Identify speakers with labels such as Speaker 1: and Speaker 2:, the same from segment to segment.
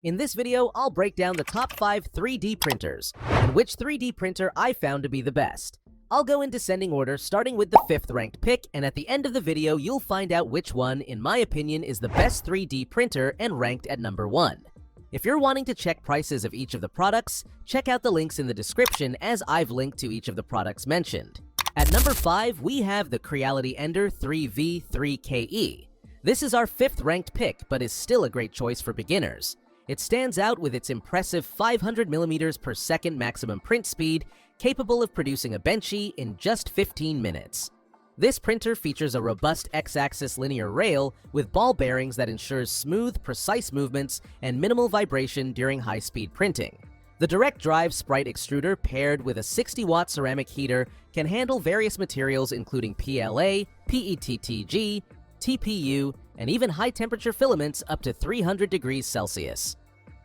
Speaker 1: In this video, I'll break down the top 5 3D printers, and which 3D printer I found to be the best. I'll go in descending order, starting with the 5th ranked pick, and at the end of the video, you'll find out which one, in my opinion, is the best 3D printer and ranked at number 1. If you're wanting to check prices of each of the products, check out the links in the description as I've linked to each of the products mentioned. At number 5, we have the Creality Ender 3V3KE. This is our 5th ranked pick, but is still a great choice for beginners. It stands out with its impressive 500mm per second maximum print speed, capable of producing a benchy in just 15 minutes. This printer features a robust X-axis linear rail with ball bearings that ensures smooth, precise movements and minimal vibration during high-speed printing. The direct drive sprite extruder paired with a 60-watt ceramic heater can handle various materials including PLA, PETTG, TPU, and even high-temperature filaments up to 300 degrees Celsius.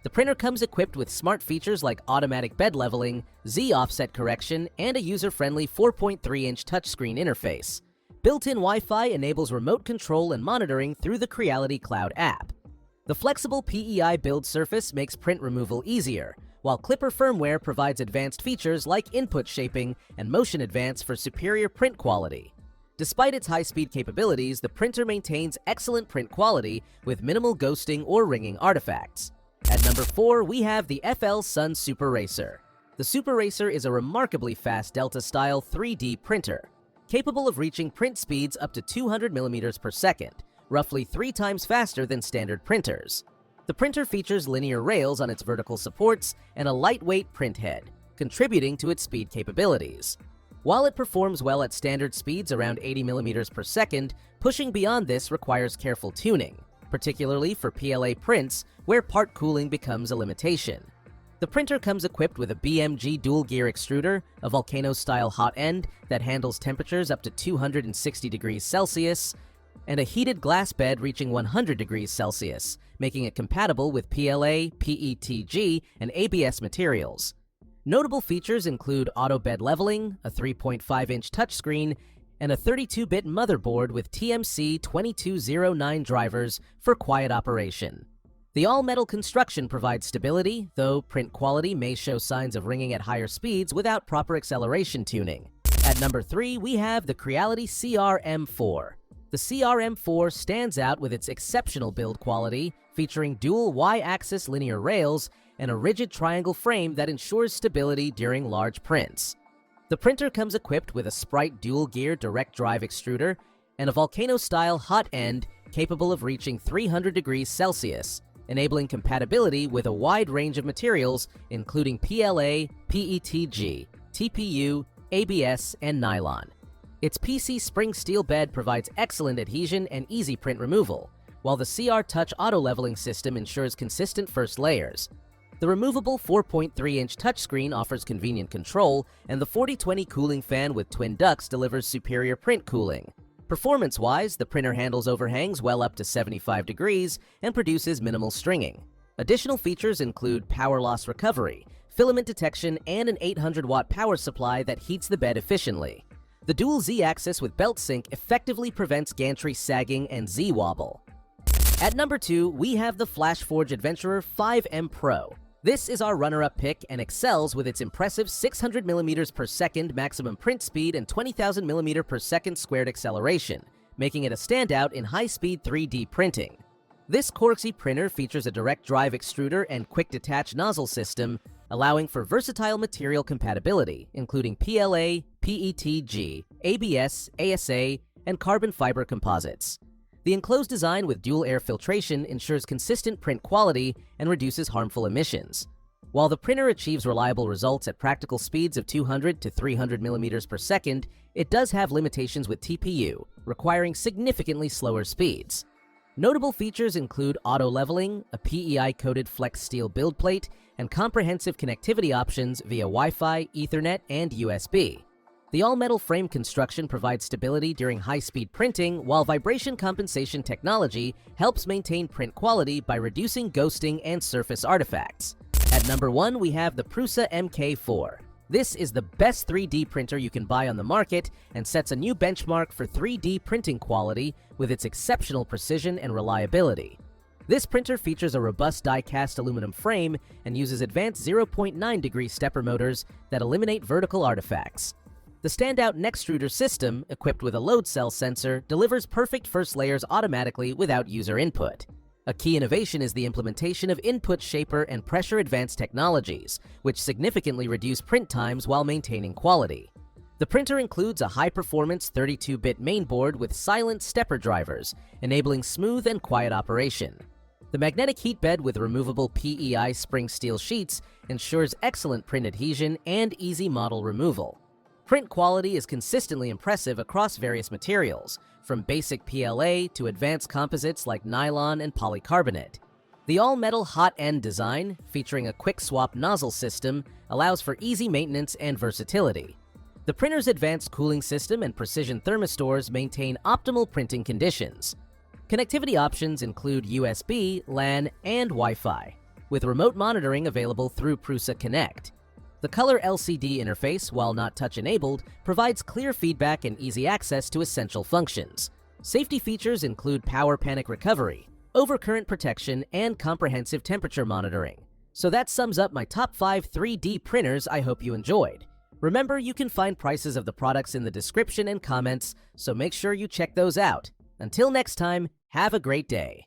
Speaker 1: The printer comes equipped with smart features like automatic bed leveling, Z-offset correction, and a user-friendly 4.3-inch touchscreen interface. Built-in Wi-Fi enables remote control and monitoring through the Creality Cloud app. The flexible PEI build surface makes print removal easier, while Clipper firmware provides advanced features like input shaping and motion advance for superior print quality. Despite its high-speed capabilities, the printer maintains excellent print quality with minimal ghosting or ringing artifacts. At number 4, we have the FLSUN Super Racer. The Super Racer is a remarkably fast Delta-style 3D printer, capable of reaching print speeds up to 200mm per second, roughly 3 times faster than standard printers. The printer features linear rails on its vertical supports and a lightweight print head, contributing to its speed capabilities. While it performs well at standard speeds around 80mm per second, pushing beyond this requires careful tuning, particularly for PLA prints where part cooling becomes a limitation. The printer comes equipped with a BMG dual-gear extruder, a volcano-style hot end that handles temperatures up to 260 degrees Celsius, and a heated glass bed reaching 100 degrees Celsius, making it compatible with PLA, PETG, and ABS materials. Notable features include auto bed leveling, a 3.5-inch touchscreen, and a 32-bit motherboard with TMC 2209 drivers for quiet operation. The all-metal construction provides stability, though print quality may show signs of ringing at higher speeds without proper acceleration tuning. At number 3, we have the Creality CR-M4. The CR-M4 stands out with its exceptional build quality, featuring dual Y-axis linear rails and a rigid triangle frame that ensures stability during large prints. The printer comes equipped with a Sprite dual-gear direct drive extruder and a volcano-style hot end capable of reaching 300 degrees Celsius, enabling compatibility with a wide range of materials including PLA, PETG, TPU, ABS, and nylon. Its PC spring steel bed provides excellent adhesion and easy print removal, while the CR Touch auto-leveling system ensures consistent first layers. The removable 4.3-inch touchscreen offers convenient control, and the 4020 cooling fan with twin ducts delivers superior print cooling. Performance-wise, the printer handles overhangs well up to 75 degrees and produces minimal stringing. Additional features include power loss recovery, filament detection, and an 800-watt power supply that heats the bed efficiently. The dual Z-axis with belt sync effectively prevents gantry sagging and Z-wobble. At number 2, we have the FLASHFORGE Adventurer 5M Pro. This is our runner-up pick and excels with its impressive 600mm per second maximum print speed and 20,000mm per second squared acceleration, making it a standout in high-speed 3D printing. This Corksy printer features a direct drive extruder and quick-detach nozzle system, allowing for versatile material compatibility, including PLA, PETG, ABS, ASA, and carbon fiber composites. The enclosed design with dual air filtration ensures consistent print quality and reduces harmful emissions. While the printer achieves reliable results at practical speeds of 200 to 300mm per second, it does have limitations with TPU, requiring significantly slower speeds. Notable features include auto leveling, a PEI-coated flex steel build plate, and comprehensive connectivity options via Wi-Fi, Ethernet, and USB. The all-metal frame construction provides stability during high-speed printing, while vibration compensation technology helps maintain print quality by reducing ghosting and surface artifacts. At number 1, we have the Prusa MK4. This is the best 3D printer you can buy on the market and sets a new benchmark for 3D printing quality with its exceptional precision and reliability. This printer features a robust die-cast aluminum frame and uses advanced 0.9-degree stepper motors that eliminate vertical artifacts. The standout Nextruder system, equipped with a load cell sensor, delivers perfect first layers automatically without user input. A key innovation is the implementation of input shaper and pressure advanced technologies, which significantly reduce print times while maintaining quality. The printer includes a high-performance 32-bit mainboard with silent stepper drivers, enabling smooth and quiet operation. The magnetic heat bed with removable PEI spring steel sheets ensures excellent print adhesion and easy model removal. Print quality is consistently impressive across various materials, from basic PLA to advanced composites like nylon and polycarbonate. The all-metal hot end design, featuring a quick-swap nozzle system, allows for easy maintenance and versatility. The printer's advanced cooling system and precision thermistors maintain optimal printing conditions. Connectivity options include USB, LAN, and Wi-Fi, with remote monitoring available through Prusa Connect. The color LCD interface, while not touch-enabled, provides clear feedback and easy access to essential functions. Safety features include power panic recovery, overcurrent protection, and comprehensive temperature monitoring. So that sums up my top 5 3D printers I hope you enjoyed. Remember, you can find prices of the products in the description and comments, so make sure you check those out. Until next time, have a great day.